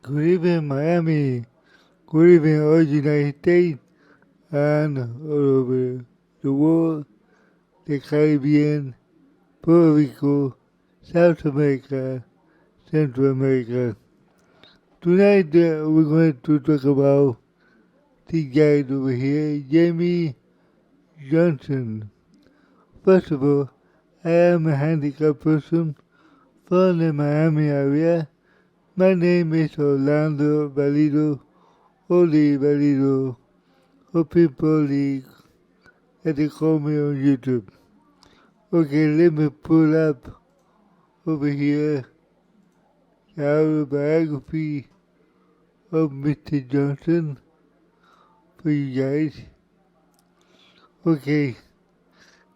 Good evening, Miami. Good evening, all United States and all over the world, the Caribbean, Puerto Rico, South America, Central America. Tonight we're going to talk about the guy over here, Jamey Johnson. First of all, I am a handicapped person from the Miami area. My name is Orlando Valido, Oli Valido, or people that they call me on YouTube. Okay, let me pull up over here the autobiography of Mr. Johnson for you guys. Okay,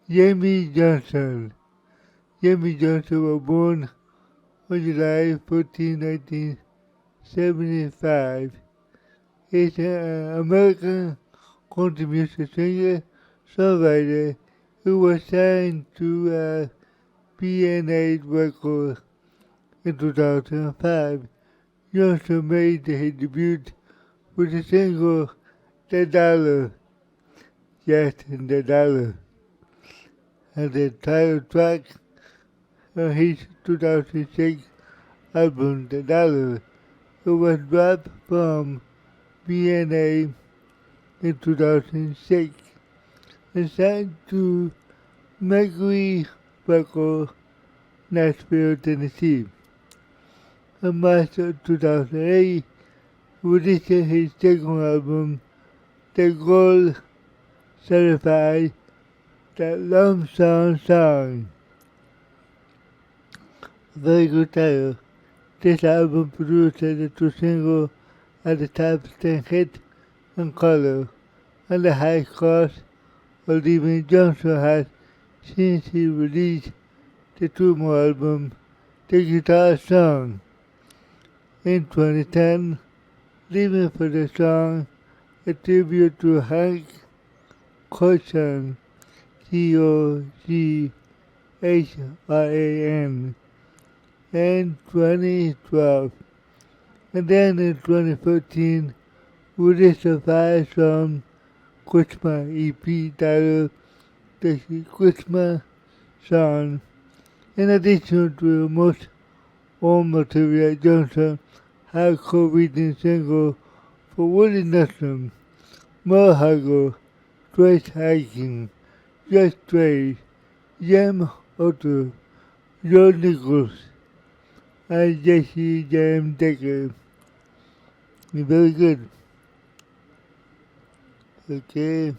Jamey Johnson. Jamey Johnson was born on July 14, 1975. He's an American country music singer, songwriter who was signed to B&A Records in 2005. Johnson made his debut with the single The Dollar, Yes, The Dollar, and the title track on his 2006 album The Dollar. It was dropped from B&A in 2006 and signed to Mercury Records, Nashville, Tennessee. In March of 2008, he released his second album, The Gold Certified, The Lump Sum Song. Very good title. This album produced the two singles at the top 10 hit in color, and the high cost of living. Johnson has since he released the two more albums, The Guitar Song. In 2010, Living for the Song, a tribute to Hank Cochran, Cochran, in 2012. And then in 2014, we released a 5-song Christmas EP titled The Christmas Song. In addition to most own material, Johnson had co-written singles for Willie Nelson, Merle Haggard, Trace Hiking, Just Trace, Jam Otto, Joe Nichols, and Jesse Jam Decker. Very good. Okay.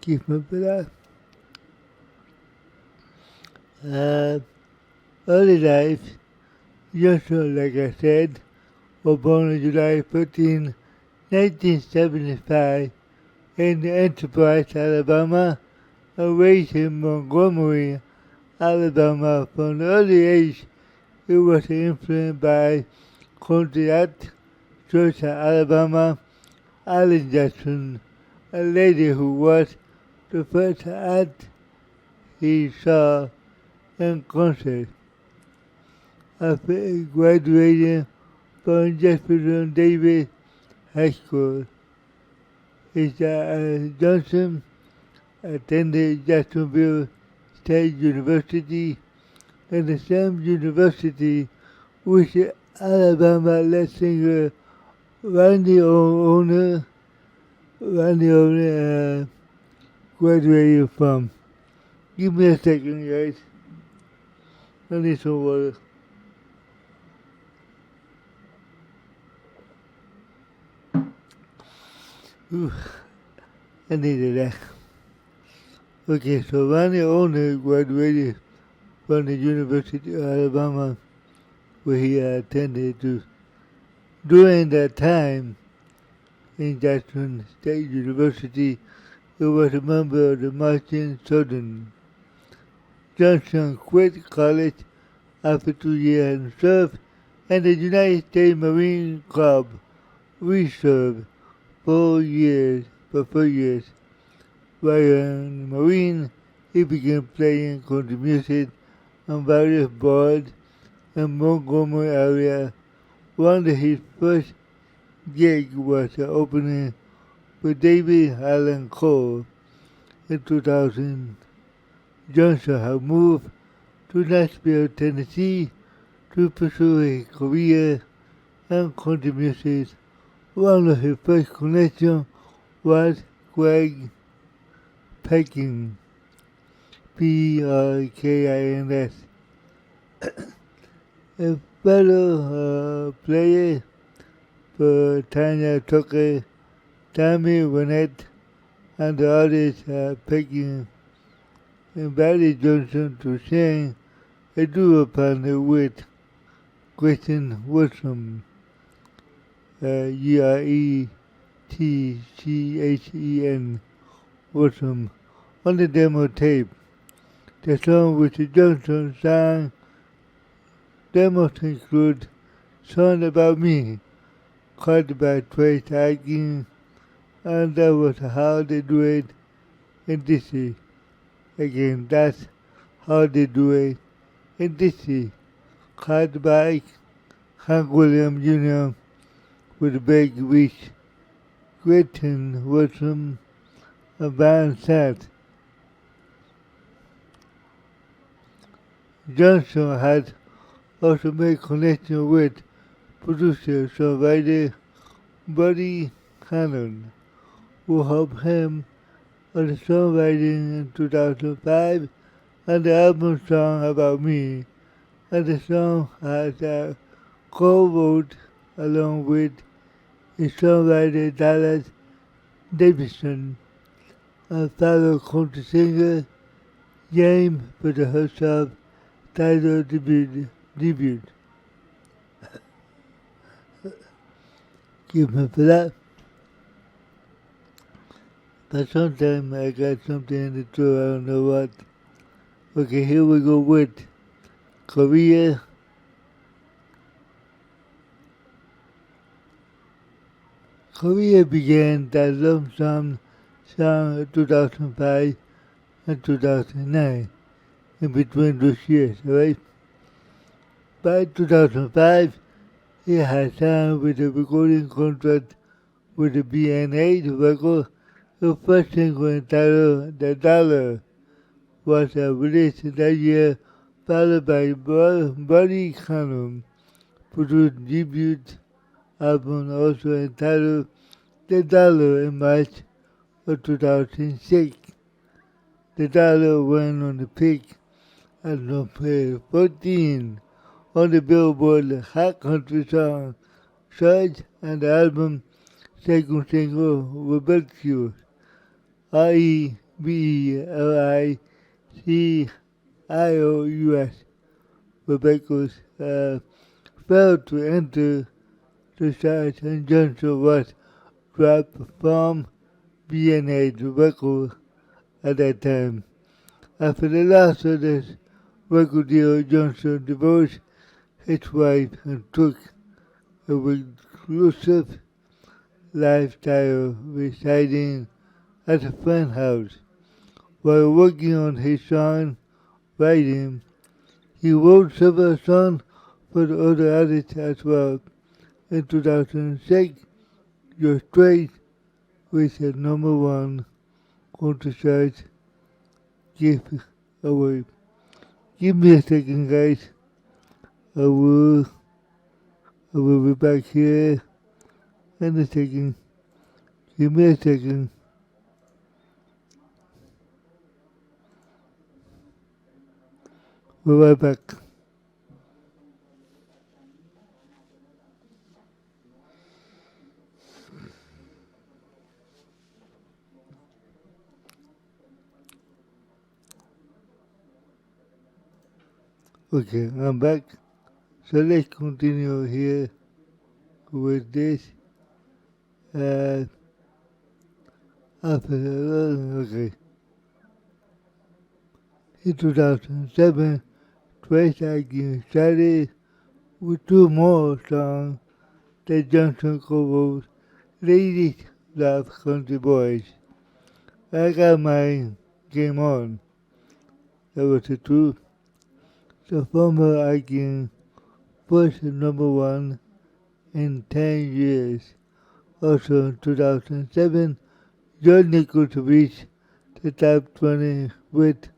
Keep my breath. Early life, Johnson, like I said, was born on July 14, 1975, in Enterprise, Alabama, and raised in Montgomery, Alabama. From an early age, he was influenced by country act, Georgia, Alabama, Alan Jackson, a lady who was the first act he saw in concert. After graduating from Jefferson Davis High School, Johnson attended Jacksonville State University and the same university which Alabama lead singer Randy Owner graduated from. Give me a second, guys. I need some water. Ooh, I needed that. Okay, so Randy Owner graduated from the University of Alabama, where he attended to. During that time in Jackson State University, he was a member of the Marching Southern. Johnson quit college after 2 years and served in the United States Marine Corps Reserve for 4 years. While in the Marine, he began playing country music on various boards in Montgomery area. One of his first gigs was the opening for David Allan Coe. In 2000, Johnson had moved to Nashville, Tennessee to pursue his career in country music. One of his first connections was Greg Perkins, Perkins, a fellow player for Tanya Tucker, Tammy Wynette, and the artist Perkins invited Johnson to sing a duo partner with Kristen Wilson, Eretchen Wilson, on the demo tape. The song which Johnson sang demos include Song About Me, cut by Trace Atkins, and that was how they do it in DC. Again, that's how they do it in DC. Cut by Hank Williams Jr. with Big Reach, Kristen Wilson, and Van Sant. Johnson had also made connection with producer-songwriter Buddy Cannon, who helped him on the songwriting in 2005 and the album Song About Me, and the song has a co-wrote along with his songwriter Dallas Davidson and fellow country singer Jamey for the herself title debut. Give me for that. But sometimes I got something in the throat, I don't know what. Okay, here we go with Korea. Korea began that lump sum song in 2005 and 2009, in between those years, right? By 2005, he had signed with a recording contract with the B&A record. The first single entitled The Dollar was released that year, followed by Buddy Cannon produced debut album also entitled The Dollar in March of 2006. The Dollar went on the peak at number 14 on the Billboard Hot Country Song chart, and the album's second single, Rebellious, Rebellious, Rebellious, failed to enter the chart, and Johnson was dropped from B&A record at that time. After the loss of this record deal, Johnson divorced his wife and took a reclusive lifestyle, residing at a friend's house. While working on his song writing, he wrote several songs for the other artists as well. In 2006, You're Straight reached the #1 country chart giveaway. Give me a second, guys. I will be back here in a second. Give me a second. We're right back. Okay, I'm back. So let's continue here with this. Okay. In 2007, Trace Atkins started with two more songs that Johnson co-wrote, Ladies Love Country Boys. I Got My Game On. That was the truth. The former Atkins first number one in 10 years. Also in 2007, John Nichols reached the top 20 with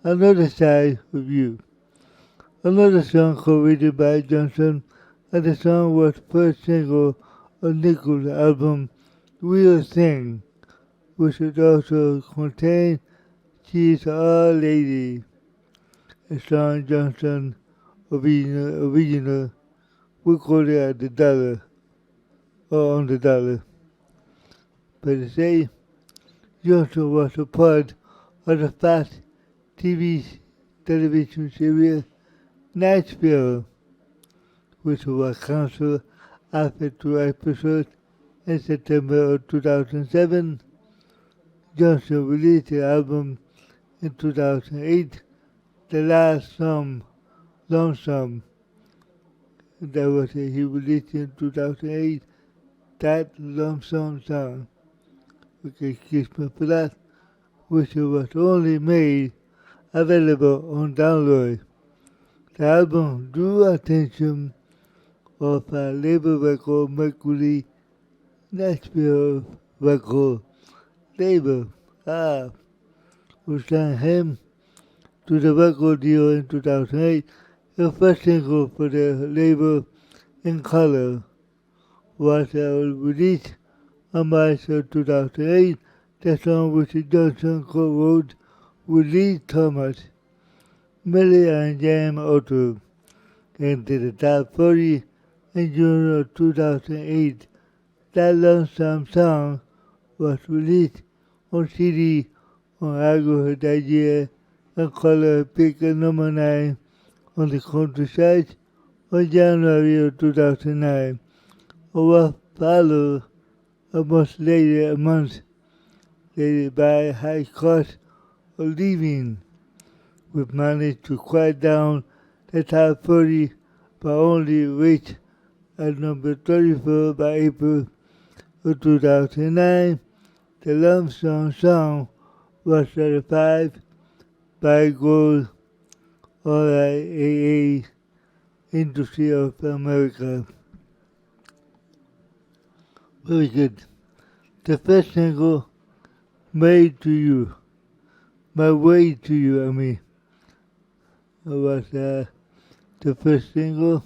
Another Side of You. Another song co-written by Johnson, and the song was first single on Nichols' album Real Thing, which would also contain She's Our Lady, a song Johnson original recorded at the Dollar or on the Dollar. But they say Johnson was a part of the fast television series Nashville, which was canceled after 2 episodes in September of 2007. Johnson released the album in 2008, The Last Lonesome. That was it. He released in 2008, That Lonesome Song. Okay, excuse me for that, which was only made available on download. The album drew attention of a label record Mercury Nashville record label, who signed him to the record deal in 2008. The first single for the label, In Color, was released on March of 2008. The song which Johnson co-wrote with Lee Thomas, Millie and Jam Otto, into the top 40 in June of 2008. That Lonesome Song was released on CD on August that year and Color peaked at number 9 on the country charts on January of 2009. What followed a month later by high cost of living. We've managed to quiet down the top 40 but only reached at number 34 by April of 2009. The Lonesome Song was certified by Gold RIAA Industry of America. Very good. The first single, Made to You, My Way to You, was the first single,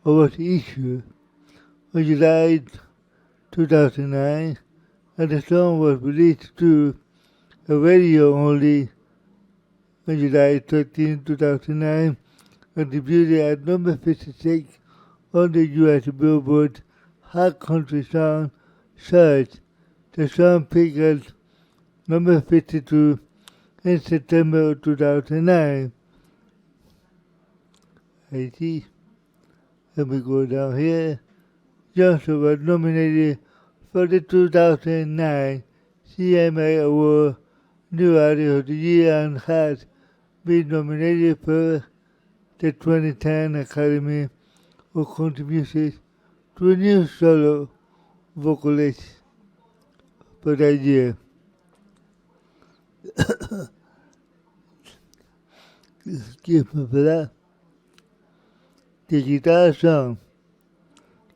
or was issued on July 2009, and the song was released to a radio only on July 13, 2009, and debuted at number 56 on the U.S. Billboard Hot Country Song chart. The song peaked at number 52 in September of 2009. I see. Let me go down here. Johnson was nominated for the 2009 CMA Award New Artist of the Year and has been nominated for the 2010 Academy of Country Music to a new solo vocalist for that year. Excuse me for that. The guitar song,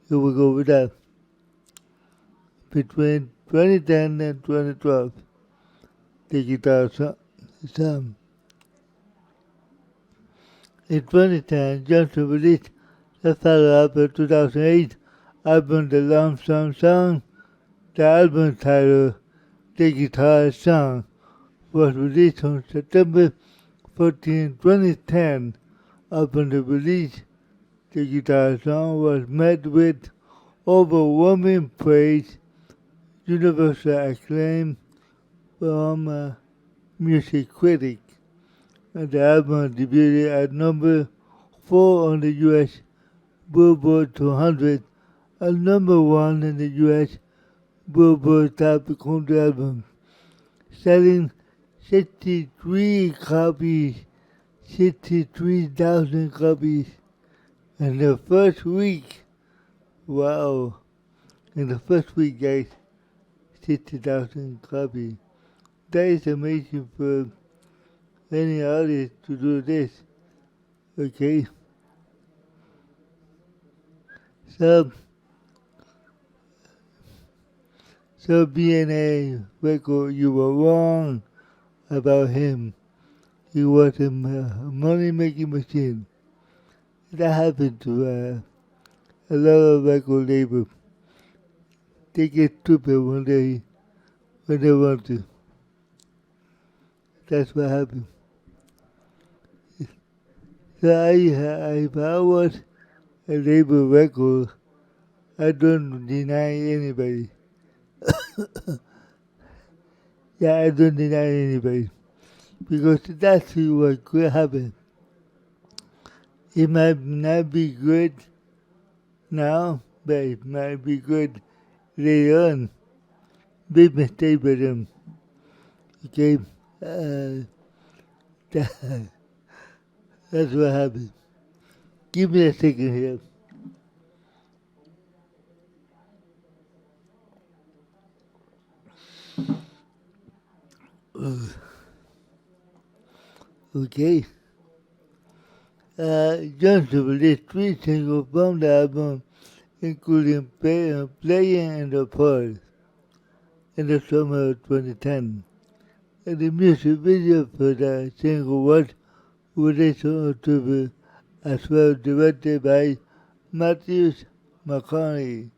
here we go with that. Between 2010 and 2012, the guitar song. In 2010, Johnson released the follow-up of 2008 album The Lonesome Song. The album title, The Guitar Song, was released on September 14, 2010. Upon the release, the guitar song was met with overwhelming praise, universal acclaim from music critics. And the album debuted at number 4 on the U.S. Billboard 200 and number 1 in the U.S. Billboard Top Country Albums, selling 63,000 copies in the first week. Wow. In the first week, guys, 60,000 copies. That is amazing for any artist to do this. Okay. So, so being a record, you were wrong about him. He was a money-making machine. That happened to a lot of record labels. They get stupid when they want to. That's what happened. So if I was a label record, I don't deny anybody. Yeah, I don't deny anybody. Because that's what could happen. It might not be good now, but it might be good later on. Big mistake for them. Okay? That, that's what happened. Give me a second here. Okay. Johnson released 3 singles from the album, including Playing in the Park in the summer of 2010. And the music video for the single was released on October, as well directed by Matthews McConaughey,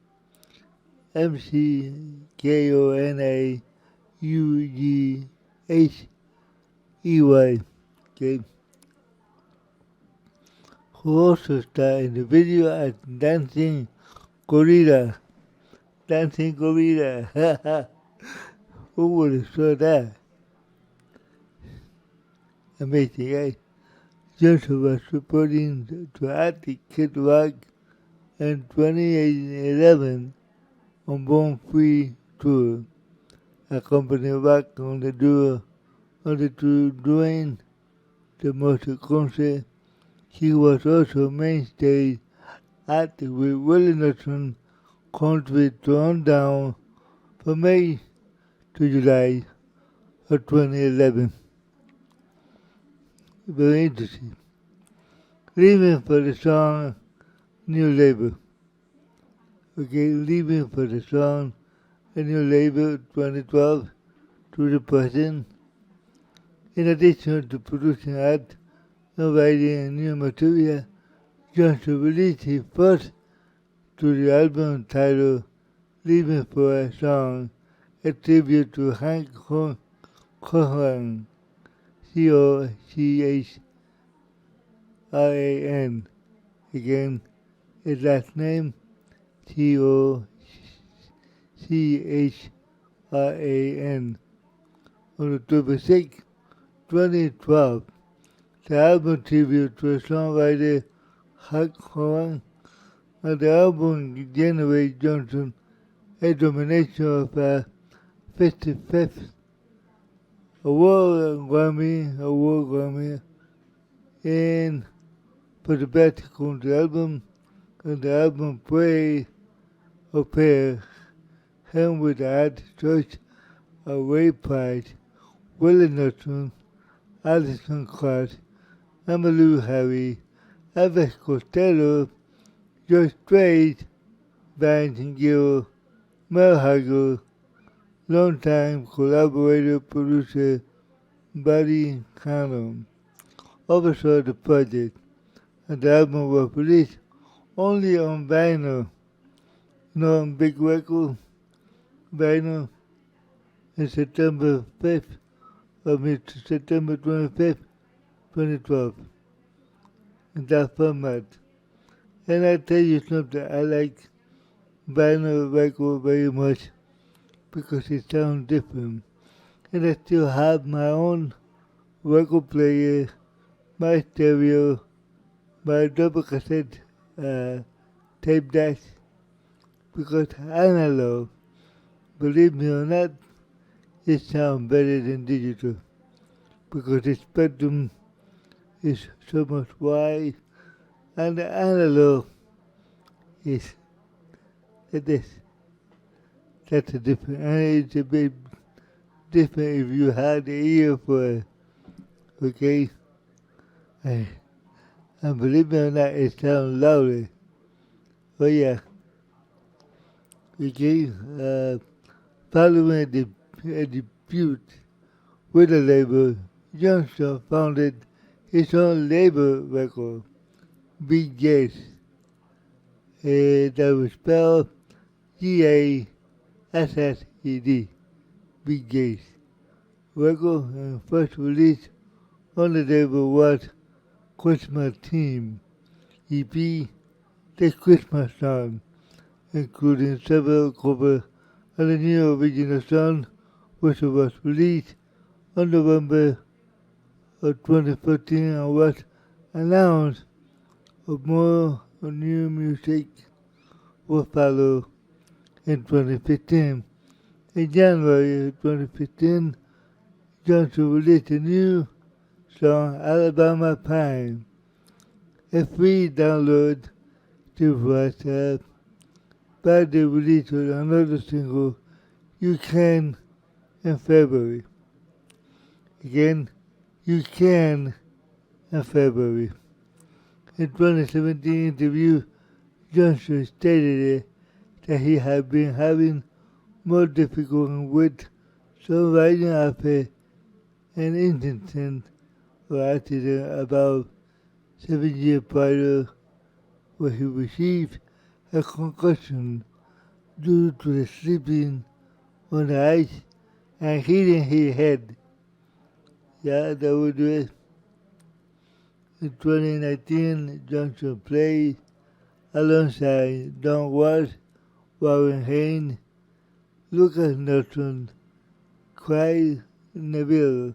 McConaughey, okay, who also starred in the video as Dancing Gorilla. Dancing Gorilla. Who would have thought that? Amazing, right? Johnson was reporting to act Kid Rock in 2011 on Born Free tour, accompanying Rock on the tour during the Monster concert. He was also mainstay at the Willie Nelson concert Throwing Down from May to July of 2011. Very interesting. Leaving for the song New Label. Okay, leaving for the song A New Label 2012 to the present. In addition to producing art and writing new material, Johnson released his first to the album titled Leaving for a Song, a tribute to Hank Cochran, Cochran. Again, his last name, Cochran, on October 6, 2012. The album tribute to songwriter Hank Cochran, and the album generated Johnson a nomination of a 55th Grammy in for the best country album, and the album played a pair him with the artist choice of Ray Price, Willie Nelson, Alison Krauss, Emmylou Harry, Elvis Costello, George Strait, Brian Gill, Mel Hagel, longtime collaborator producer Buddy Cannon oversaw the project, and the album was released only on vinyl, not on big record vinyl, in September 25th, 2012, in that format. And I tell you something, I like vinyl record very much because it sounds different. And I still have my own record player, my stereo, my double cassette tape deck, because analog, believe me or not, it sounds better than digital because the spectrum is so much wide and the analog is like this. That's a different, and it's a bit different if you have the ear for it, okay? And believe me or not, it sounds louder. Oh yeah. Okay, following a dispute with the label, Johnson founded his own label record, Big Gates, that was spelled Gassed, Big Gates. Record and first release on the label was Christmas Theme EP, The Christmas Song, including several covers of the new original song, which was released on November of 2014 and was announced of more new music will follow in 2015. In January 2015, Johnson released a new song, Alabama Pine, a free download to WhatsApp. But they released another single, You Can, in February. Again, You Can, in February. In 2017 interview, Johnson stated that he had been having more difficulty with songwriting after an incident or accident about 7 years prior, where he received a concussion due to the slipping on the ice and hitting his head. Yeah, that would do it. In 2019, Johnson played alongside Don Watts, Warren Haynes, Lucas Nelson, Craig Neville,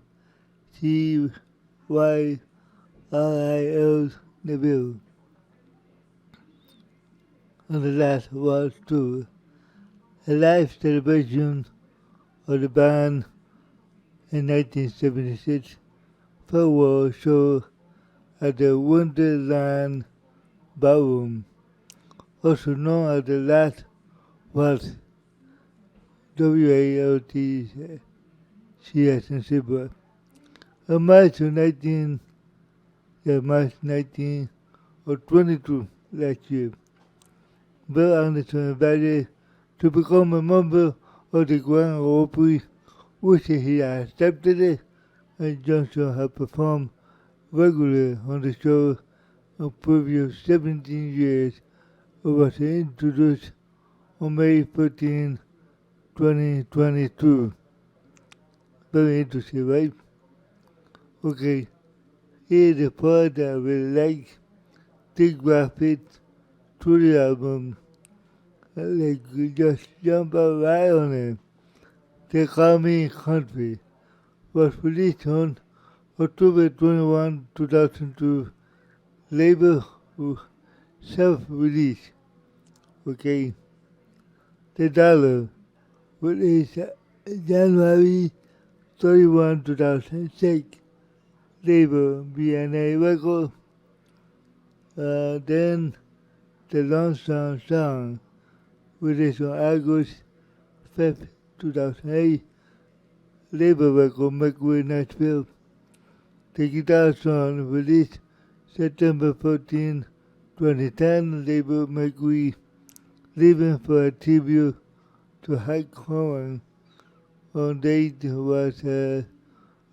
CYRIL Neville, on the last Watts tour, a live celebration of the band in 1976 farewell show at the Wonderland Ballroom, also known as the last Waltz, WALTCS in Sydney. On March 19 or 22 last year, Bill Anderson invited to become a member of the Grand Ole Opry, which he accepted it, and Johnson had performed regularly on the show in previous 17 years, and was introduced on May 14, 2022. Very interesting, right? Okay, here's the part that I really like, the graphics to the album. Like, you just jump right on it. They Call Me Country was released on October 21, 2002, label self-release. Okay, The Dollar released January 31, 2006, label BNA Record. Then The Lonesome Song released on August 5th, 2008, label record Mercury Nashville. The Guitar Song released September 14, 2010, label Mercury, Living for a Tribute to Hank Cohen. On date was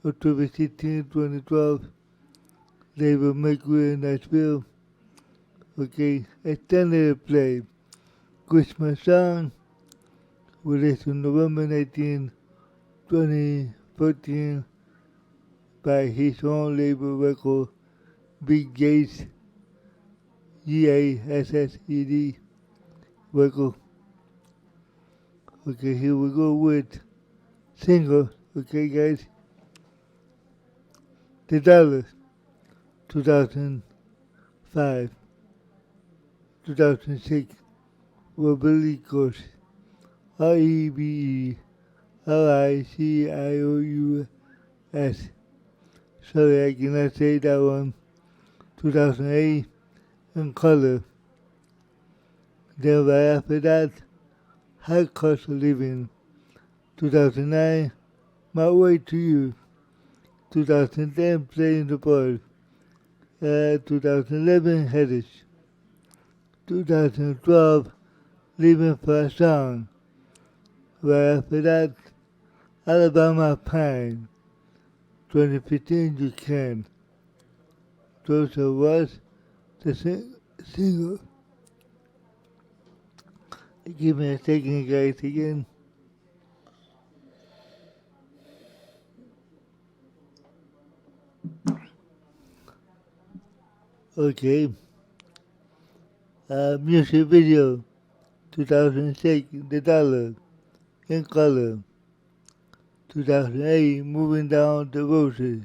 October 16, 2012, label Mercury Nashville. Okay, extended play, Christmas Song, released on November 19, 2014, by his own label record, Big Gates, GASSED record. Okay, here we go with single. Okay, guys. The Dollars, 2005, 2006, Rebelicos, REBELICIOUS. Sorry, I cannot say that one. 2008, in color. Then right after that, High Cost of Living. 2009, My Way to You. 2010, Playing the Ball. 2011, Headish. 2012, leaving for a song. Right after that, Alabama Pine, 2015 You Can. Those was the single. Give me a second, guys, again. Okay. Music video, 2006, The Dollar, in color. 2008, Moving Down the Roses.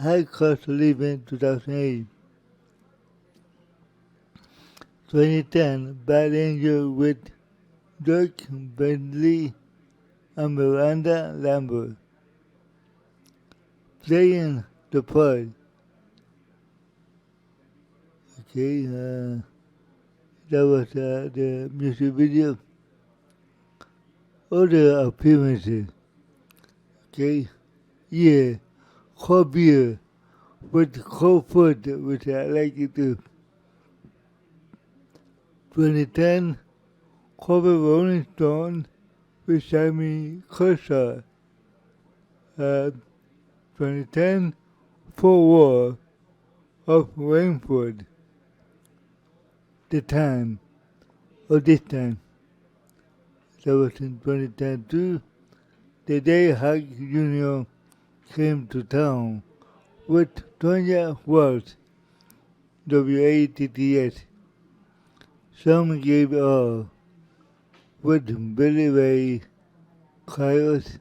High Cost of Living, 2008. 2010, Bad Angel with Dirk Bentley and Miranda Lambert. Playing the Part. Okay, that was the music video. Other appearances. Okay, yeah, cold beer with cold food, which I like to do. 2010, cover Rolling Stone with Jamey Johnson. 2010, For War of Rainford. The time, or this time. That was in 2010 too. The day Hug Jr. came to town with Tonya Walsh, WATTS. Some gave all with Billy Ray, Cyrus,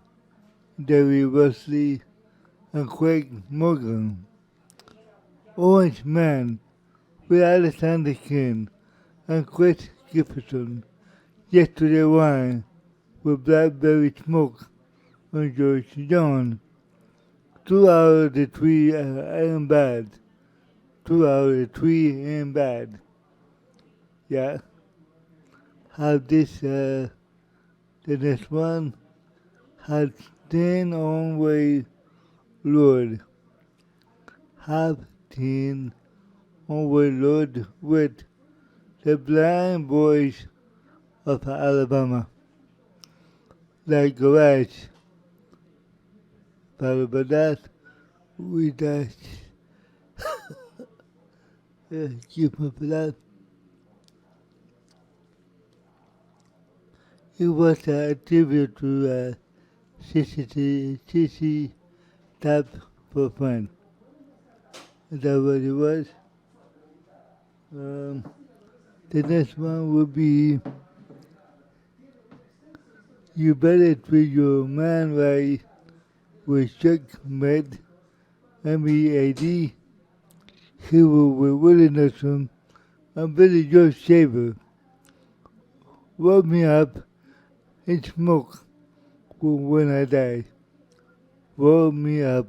Debbie Wesley, and Craig Morgan. Orange Man with Alexander King and Chris Gibson. Yesterday Wine with Blackberry Smoke and George John. 2 out of the 3 ain't bad. 2 out of the 3 ain't bad. Yeah. Have this, the next one has 10 on way Lord. Have 10 on way Lord with the Blind Boys of Alabama. Like Garage. Followed by that, we dash. Keep up for that. It was a tribute to CC Tap for Fun. That's what it was. The next one would be You Better Treat Your Man Right with Chuck Med, MEAD, Hero with Willie Nelson, and Billy Joe Shaver. Roll Me Up in Smoke when I die. Roll me up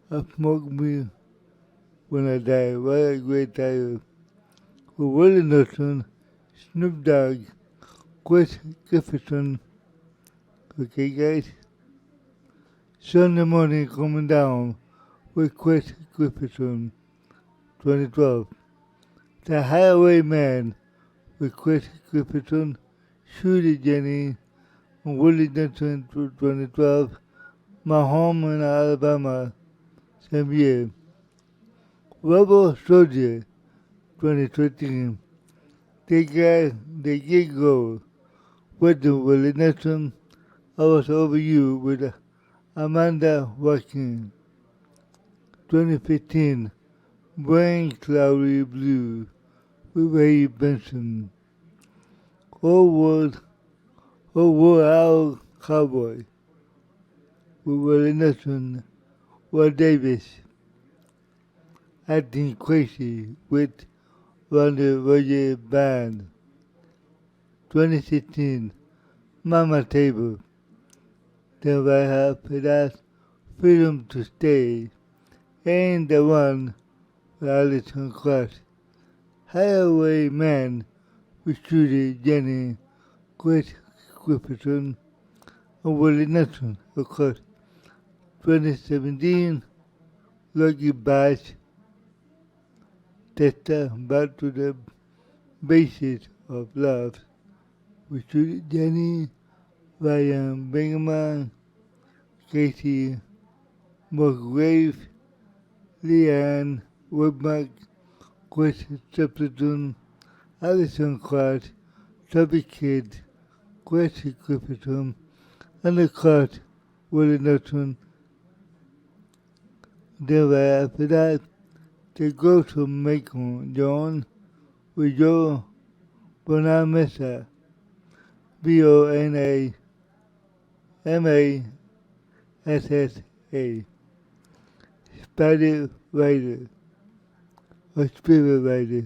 and smoke me when I die. What a great title. With Willie Nelson, Snoop Dogg, Chris Jefferson. Okay, guys. Sunday Morning Coming Down with Chris Jefferson, 2012. The Highwayman with Chris Jefferson, Shooty Jenny, and Willie Nelson, 2012. My Home in Alabama, same year. Rebel Soldier, 2013. The Gig Go with the Willie Nelson, I Was Over You with Amanda Watkins. 2015, Brain Cloudy Blue with Ray Benson. Old World Owl Cowboy with Willie Nelson, Will Davis. Acting Crazy with Ronnie Roger Band. 2016, Mama Table. Then right after that, Freedom to Stay. Ain't the One with Alison Krauss. Highwayman with Judy Jenny, Chris Jefferson, and Willie Nelson, of course. 2017, Lucky Bass. Testa Back to the Basics of Love, with Jenny, Ryan Bingaman, Casey Musgrave, Leanne Woodmark, Chris Stapleton, Alison Clark, Toby Kidd, Gracie Griffitham, and the Clark, Willie Nelson. Then right after that, they go to Macon John with Joe Bonamessa, Bonamassa, Spirit Rider, or Spirit Rider,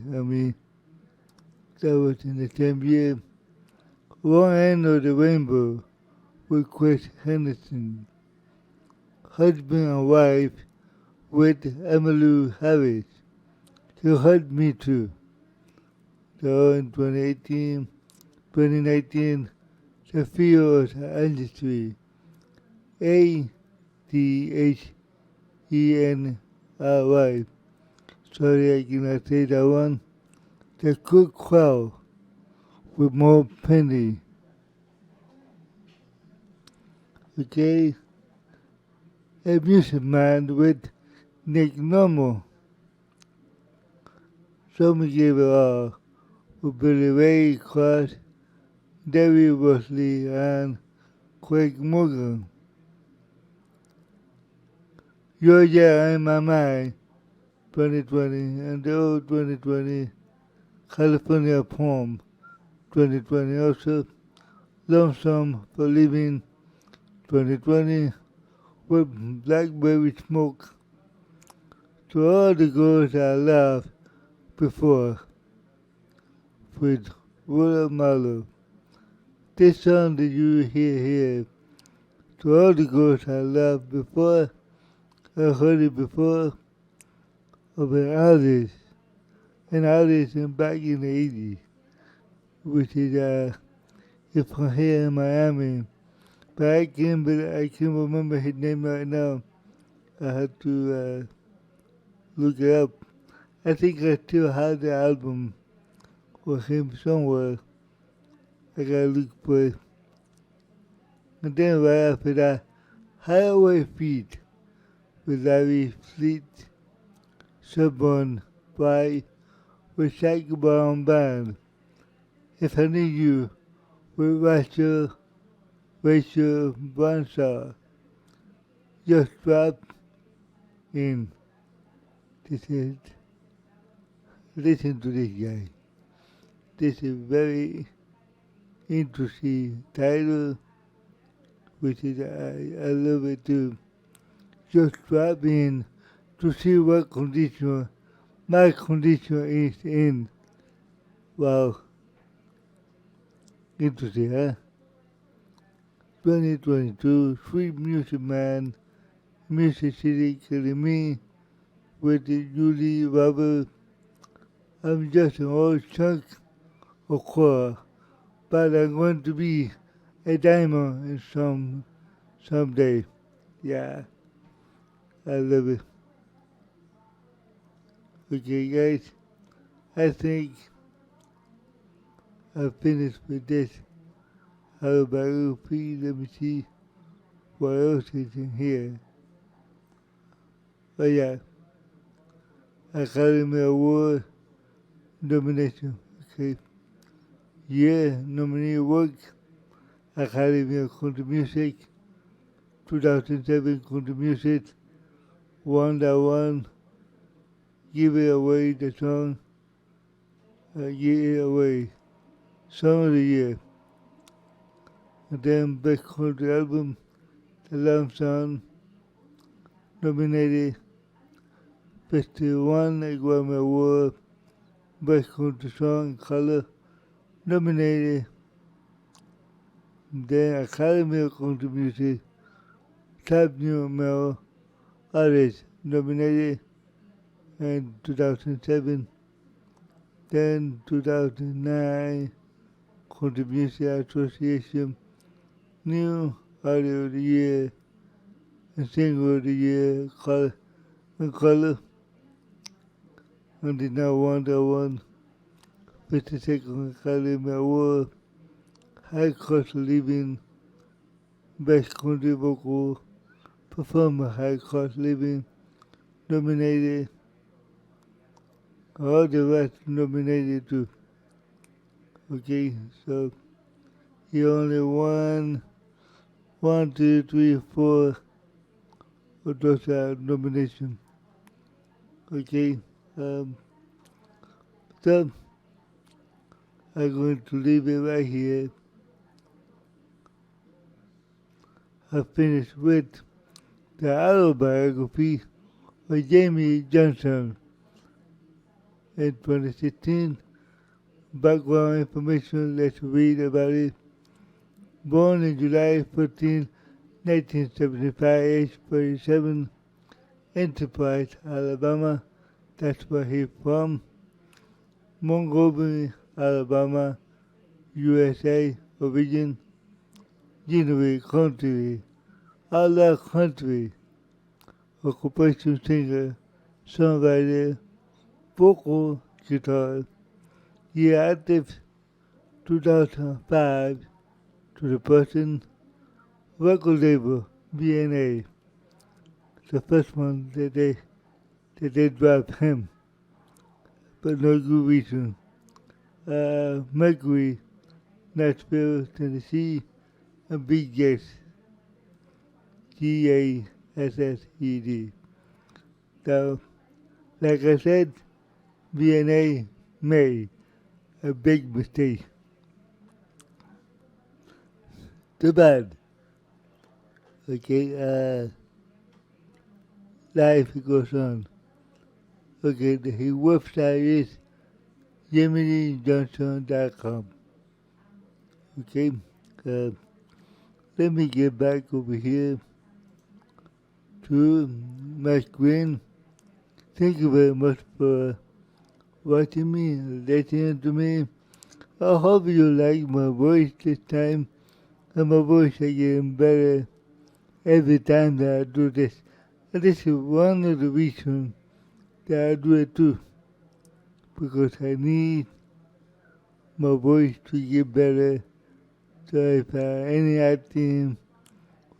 that was in the same year. One End of the Rainbow with Chris Henderson, Husband and Wife with Emmylou Harris, She Hurt Me Too. So in 2019, the field industry, ADHENRY. Sorry, I cannot say that one. The Cook Crowd with more Penny. Okay? A Music Man with Nick Normal. Some Give It All with Billy Ray Cross, Debbie Worsley, and Craig Morgan. Georgia in My Mind, 2020, and the old 2020, California Poem, 2020 also, Lonesome for Living, 2020, with Blackberry Smoke. To all the girls I loved before, with Willa Marlowe. This song that you hear here, to all the girls I loved before, I heard it before, of an artist back in the 80s, which is from here in Miami. But I can't remember his name right now. I have to look it up. I think I still have the album for him somewhere. I gotta look for it. And then right after that, Highway Feet with Larry Fleet, Suburban by with Shaka Brown Band. If I Need You with Rachel Branshaw. Just drop in. Listen to this guy. This is very interesting title, which is, I love it too. Just drop in to see what condition my condition is in. Wow. Interesting, huh? 2022, Sweet Music Man, Music City Academy with Julie Roberts. I'm just an old chunk of coal, but I'm going to be a diamond someday. Yeah, I love it. Okay, guys, I think I finished with this. How about you? Please let me see what else is in here. But yeah, Academy Award nomination. Okay. Yeah, nominee work, Academy of Country Music, 2007 Country Music, won that one, Give It Away, the song, Give It Away, Song of the Year. And then Best Country Album, The Love Song, nominated, Best One Grammy Award, Best Country Song, Color, nominated. Then Academy of Country Music, Top New Male Artist, nominated in 2007. Then 2009, Country Music Association, New Artist of the Year, and Single of the Year, Color, and did not won that one 52nd Academy Award, High Cost of Living, Best Country Vocal Performer, High Cost of Living, nominated. All the rest nominated too. Okay, so he only won 1, 2, 3, 4 of those nominations. Okay, so I'm going to leave it right here. I finished with the autobiography of Jamey Johnson in 2016. Background information, let's read about it. Born on July 14, 1975, age 47, Enterprise, Alabama. That's where he's from. Montgomery, Alabama, USA, origin. January country, Outlaw country, occupation singer, songwriter, vocal guitar. Year active 2005 to the person. Record label BNA. The first one that they dropped him, but no good reason. Mercury, Nashville, Tennessee, and Big Gassed, Gassed. So, like I said, BNA made a big mistake. Too bad. Okay, life goes on. Okay, his website is jameyjohnson.com. Okay, let me get back over here to my screen. Thank you very much for watching me, listening to me. I hope you like my voice this time, and my voice is getting better every time that I do this. And this is one of the reasons that I do it too, because I need my voice to get better. So if any acting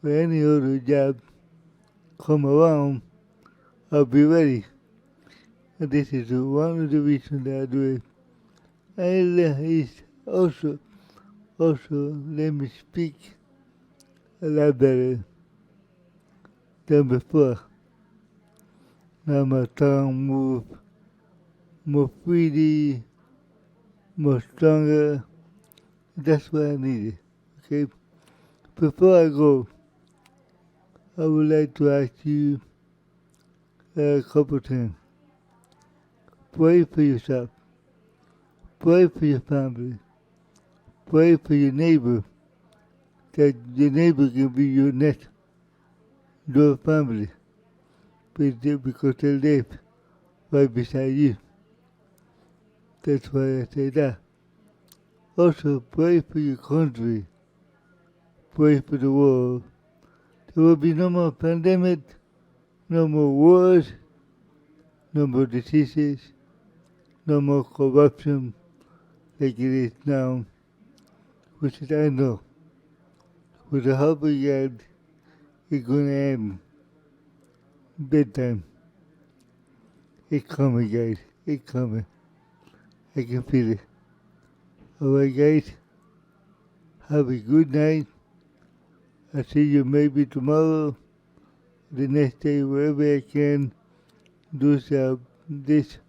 or any other job come around, I'll be ready. And this is one of the reasons that I do it. And it's also let me speak a lot better than before. Now my tongue moves more freely, more stronger. That's what I needed. Okay? Before I go, I would like to ask you a couple things. Pray for yourself. Pray for your family. Pray for your neighbor, that your neighbor can be your next door family, because they live right beside you. That's why I say that. Also, pray for your country. Pray for the world. There will be no more pandemic, no more wars, no more diseases, no more corruption like it is now, which is I know. With the help of God, it's going to end big time. It's coming, guys. It's coming. I can feel it. Alright, guys. Have a good night. I'll see you maybe tomorrow, the next day, wherever I can do this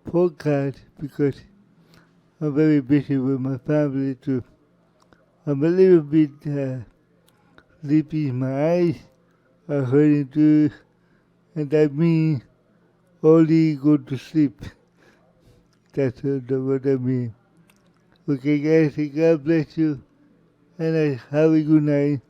podcast, because I'm very busy with my family too. I'm a little bit sleepy. My eyes are hurting too, and that means only go to sleep. That's what I mean. Okay, guys, God bless you, and have a good night.